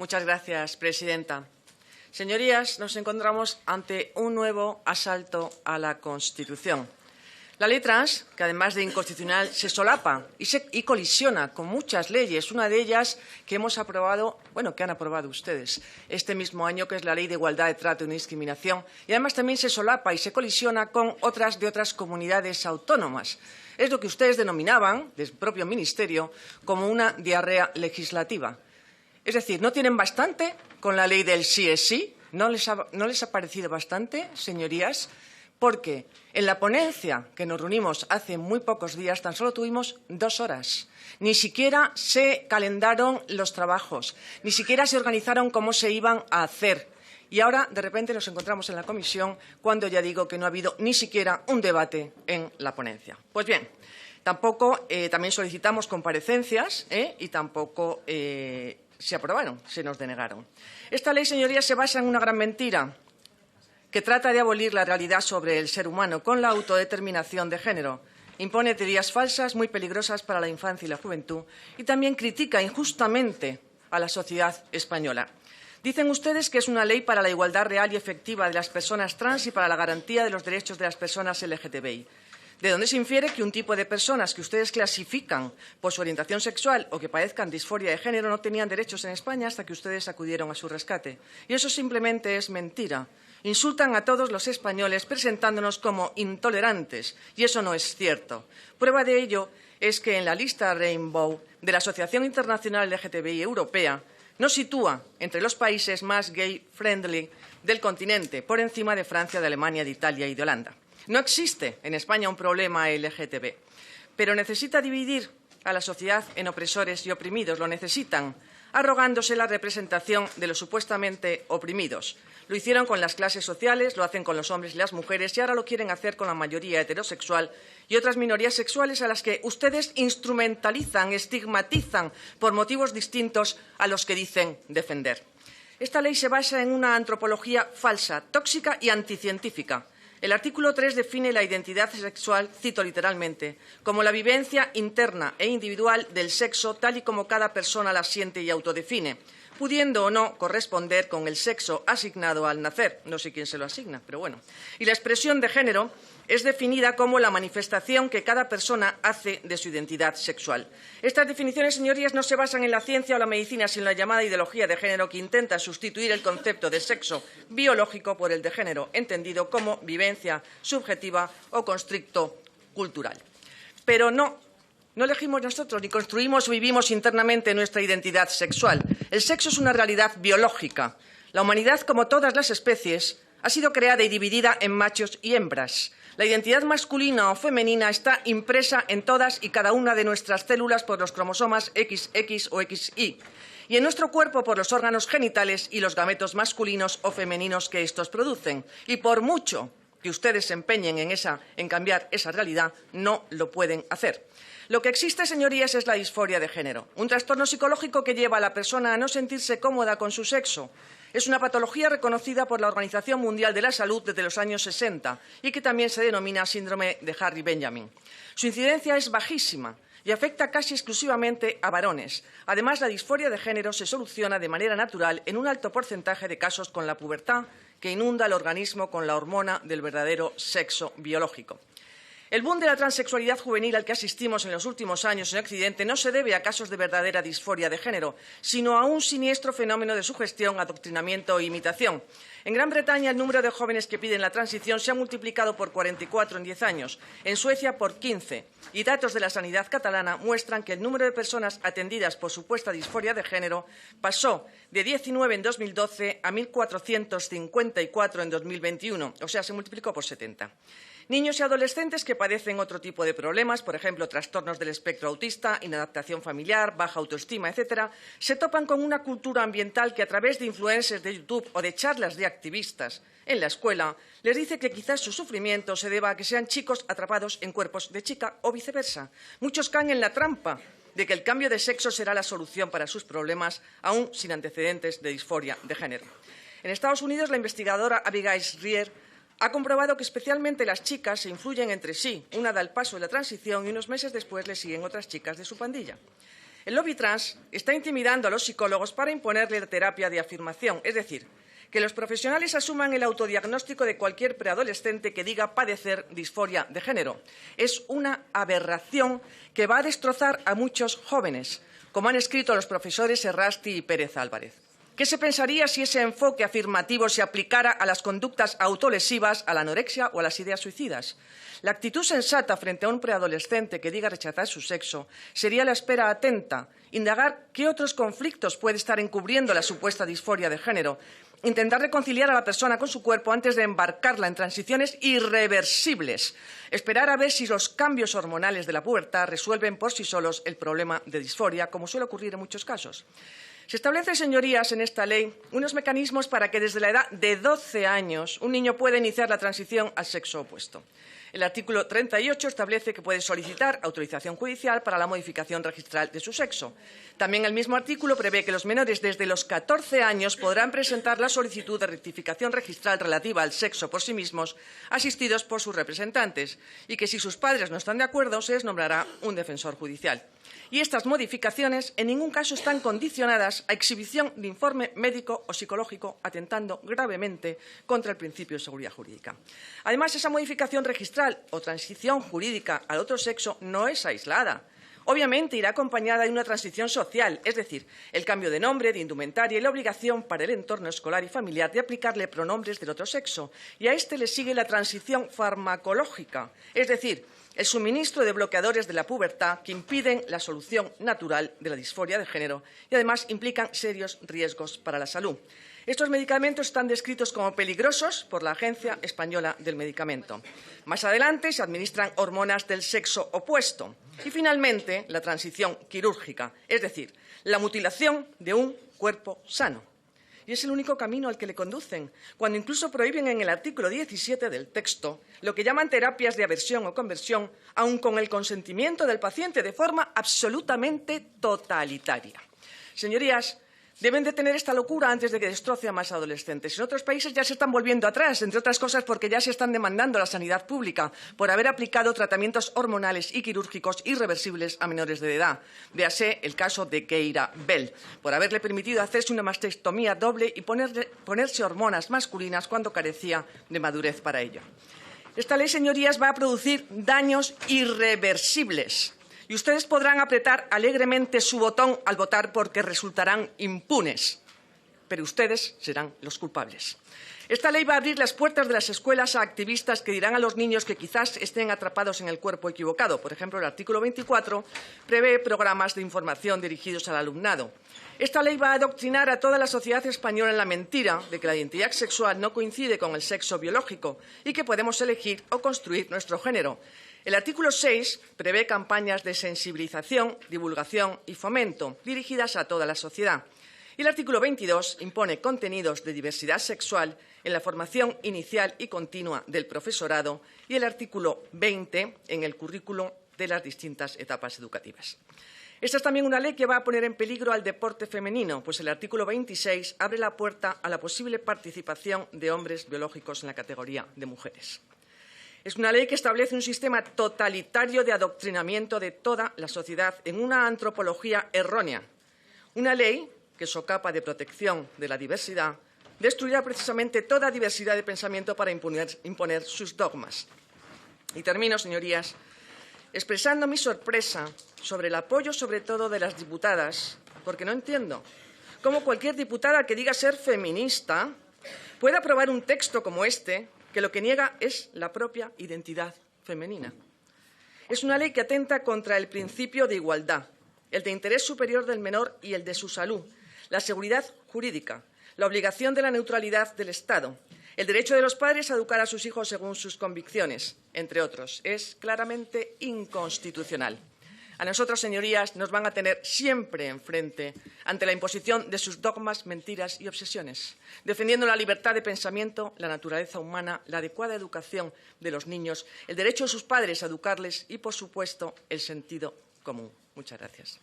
Muchas gracias, presidenta. Señorías, nos encontramos ante un nuevo asalto a la Constitución. La ley trans, que además de inconstitucional, se solapa y colisiona con muchas leyes, una de ellas que hemos aprobado, que han aprobado ustedes este mismo año, que es la Ley de Igualdad de Trato y No Discriminación, y además también se solapa y se colisiona con otras de otras comunidades autónomas. Es lo que ustedes denominaban, del propio Ministerio, como una diarrea legislativa. Es decir, ¿no tienen bastante con la ley del sí es sí? ¿No les ha parecido bastante, señorías? Porque en la ponencia que nos reunimos hace muy pocos días tan solo tuvimos 2 horas. Ni siquiera se calendaron los trabajos, ni siquiera se organizaron cómo se iban a hacer. Y ahora, de repente, nos encontramos en la comisión cuando ya digo que no ha habido ni siquiera un debate en la ponencia. Pues bien, tampoco también solicitamos comparecencias y tampoco se aprobaron, se nos denegaron. Esta ley, señorías, se basa en una gran mentira que trata de abolir la realidad sobre el ser humano con la autodeterminación de género. Impone teorías falsas muy peligrosas para la infancia y la juventud y también critica injustamente a la sociedad española. Dicen ustedes que es una ley para la igualdad real y efectiva de las personas trans y para la garantía de los derechos de las personas LGTBI. De donde se infiere que un tipo de personas que ustedes clasifican por su orientación sexual o que padezcan disforia de género no tenían derechos en España hasta que ustedes acudieron a su rescate. Y eso simplemente es mentira. Insultan a todos los españoles presentándonos como intolerantes, y eso no es cierto. Prueba de ello es que en la lista Rainbow de la Asociación Internacional LGTBI Europea nos sitúa entre los países más gay-friendly del continente, por encima de Francia, de Alemania, de Italia y de Holanda. No existe en España un problema LGTB, pero necesita dividir a la sociedad en opresores y oprimidos. Lo necesitan, arrogándose la representación de los supuestamente oprimidos. Lo hicieron con las clases sociales, lo hacen con los hombres y las mujeres y ahora lo quieren hacer con la mayoría heterosexual y otras minorías sexuales a las que ustedes instrumentalizan, estigmatizan por motivos distintos a los que dicen defender. Esta ley se basa en una antropología falsa, tóxica y anticientífica. El artículo 3 define la identidad sexual, cito literalmente, como la vivencia interna e individual del sexo tal y como cada persona la siente y autodefine, pudiendo o no corresponder con el sexo asignado al nacer. No sé quién se lo asigna, pero bueno. Y la expresión de género es definida como la manifestación que cada persona hace de su identidad sexual. Estas definiciones, señorías, no se basan en la ciencia o la medicina, sino en la llamada ideología de género que intenta sustituir el concepto de sexo biológico por el de género, entendido como vivencia subjetiva o constricto cultural. Pero no elegimos nosotros, ni construimos o vivimos internamente nuestra identidad sexual. El sexo es una realidad biológica. La humanidad, como todas las especies, ha sido creada y dividida en machos y hembras. La identidad masculina o femenina está impresa en todas y cada una de nuestras células por los cromosomas XX o XY y en nuestro cuerpo por los órganos genitales y los gametos masculinos o femeninos que estos producen. Y por mucho que ustedes se empeñen en cambiar esa realidad, no lo pueden hacer. Lo que existe, señorías, es la disforia de género, un trastorno psicológico que lleva a la persona a no sentirse cómoda con su sexo. Es una patología reconocida por la Organización Mundial de la Salud desde los años 60 y que también se denomina síndrome de Harry Benjamin. Su incidencia es bajísima y afecta casi exclusivamente a varones. Además, la disforia de género se soluciona de manera natural en un alto porcentaje de casos con la pubertad, que inunda el organismo con la hormona del verdadero sexo biológico. El boom de la transexualidad juvenil al que asistimos en los últimos años en Occidente no se debe a casos de verdadera disforia de género, sino a un siniestro fenómeno de sugestión, adoctrinamiento e imitación. En Gran Bretaña, el número de jóvenes que piden la transición se ha multiplicado por 44 en 10 años, en Suecia por 15, y datos de la sanidad catalana muestran que el número de personas atendidas por supuesta disforia de género pasó de 19 en 2012 a 1.454 en 2021, o sea, se multiplicó por 70. Niños y adolescentes que padecen otro tipo de problemas, por ejemplo, trastornos del espectro autista, inadaptación familiar, baja autoestima, etcétera, se topan con una cultura ambiental que a través de influencers de YouTube o de charlas de activistas en la escuela les dice que quizás su sufrimiento se deba a que sean chicos atrapados en cuerpos de chica o viceversa. Muchos caen en la trampa de que el cambio de sexo será la solución para sus problemas, aún sin antecedentes de disforia de género. En Estados Unidos, la investigadora Abigail Shrier ha comprobado que especialmente las chicas se influyen entre sí. Una da el paso de la transición y unos meses después le siguen otras chicas de su pandilla. El lobby trans está intimidando a los psicólogos para imponerle la terapia de afirmación, es decir, que los profesionales asuman el autodiagnóstico de cualquier preadolescente que diga padecer disforia de género. Es una aberración que va a destrozar a muchos jóvenes, como han escrito los profesores Errasti y Pérez Álvarez. ¿Qué se pensaría si ese enfoque afirmativo se aplicara a las conductas autolesivas, a la anorexia o a las ideas suicidas? La actitud sensata frente a un preadolescente que diga rechazar su sexo sería la espera atenta, indagar qué otros conflictos puede estar encubriendo la supuesta disforia de género, intentar reconciliar a la persona con su cuerpo antes de embarcarla en transiciones irreversibles, esperar a ver si los cambios hormonales de la pubertad resuelven por sí solos el problema de disforia, como suele ocurrir en muchos casos. Se establecen, señorías, en esta ley unos mecanismos para que desde la edad de 12 años un niño pueda iniciar la transición al sexo opuesto. El artículo 38 establece que puede solicitar autorización judicial para la modificación registral de su sexo. También el mismo artículo prevé que los menores desde los 14 años podrán presentar la solicitud de rectificación registral relativa al sexo por sí mismos, asistidos por sus representantes, y que si sus padres no están de acuerdo, se les nombrará un defensor judicial. Y estas modificaciones en ningún caso están condicionadas a exhibición de informe médico o psicológico, atentando gravemente contra el principio de seguridad jurídica. Además, esa modificación registral o transición jurídica al otro sexo no es aislada. Obviamente irá acompañada de una transición social, es decir, el cambio de nombre, de indumentaria y la obligación para el entorno escolar y familiar de aplicarle pronombres del otro sexo. Y a este le sigue la transición farmacológica, es decir, el suministro de bloqueadores de la pubertad que impiden la solución natural de la disforia de género y además implican serios riesgos para la salud. Estos medicamentos están descritos como peligrosos por la Agencia Española del Medicamento. Más adelante se administran hormonas del sexo opuesto. Y finalmente la transición quirúrgica, es decir, la mutilación de un cuerpo sano. Y es el único camino al que le conducen, cuando incluso prohíben en el artículo 17 del texto lo que llaman terapias de aversión o conversión, aun con el consentimiento del paciente, de forma absolutamente totalitaria. Señorías, deben detener esta locura antes de que destroce a más adolescentes. En otros países ya se están volviendo atrás, entre otras cosas porque ya se están demandando a la sanidad pública por haber aplicado tratamientos hormonales y quirúrgicos irreversibles a menores de edad. Véase el caso de Keira Bell, por haberle permitido hacerse una mastectomía doble y ponerse hormonas masculinas cuando carecía de madurez para ello. Esta ley, señorías, va a producir daños irreversibles. Y ustedes podrán apretar alegremente su botón al votar porque resultarán impunes, pero ustedes serán los culpables. Esta ley va a abrir las puertas de las escuelas a activistas que dirán a los niños que quizás estén atrapados en el cuerpo equivocado. Por ejemplo, el artículo 24 prevé programas de información dirigidos al alumnado. Esta ley va a adoctrinar a toda la sociedad española en la mentira de que la identidad sexual no coincide con el sexo biológico y que podemos elegir o construir nuestro género. El artículo 6 prevé campañas de sensibilización, divulgación y fomento dirigidas a toda la sociedad. Y el artículo 22 impone contenidos de diversidad sexual en la formación inicial y continua del profesorado y el artículo 20 en el currículo de las distintas etapas educativas. Esta es también una ley que va a poner en peligro al deporte femenino, pues el artículo 26 abre la puerta a la posible participación de hombres biológicos en la categoría de mujeres. Es una ley que establece un sistema totalitario de adoctrinamiento de toda la sociedad en una antropología errónea. Una ley que socapa de protección de la diversidad destruirá precisamente toda diversidad de pensamiento para imponer sus dogmas. Y termino, señorías, expresando mi sorpresa sobre el apoyo, sobre todo, de las diputadas, porque no entiendo cómo cualquier diputada que diga ser feminista puede aprobar un texto como este, que lo que niega es la propia identidad femenina. Es una ley que atenta contra el principio de igualdad, el de interés superior del menor y el de su salud, la seguridad jurídica, la obligación de la neutralidad del Estado, el derecho de los padres a educar a sus hijos según sus convicciones, entre otros. Es claramente inconstitucional. A nosotros, señorías, nos van a tener siempre enfrente ante la imposición de sus dogmas, mentiras y obsesiones, defendiendo la libertad de pensamiento, la naturaleza humana, la adecuada educación de los niños, el derecho de sus padres a educarles y, por supuesto, el sentido común. Muchas gracias.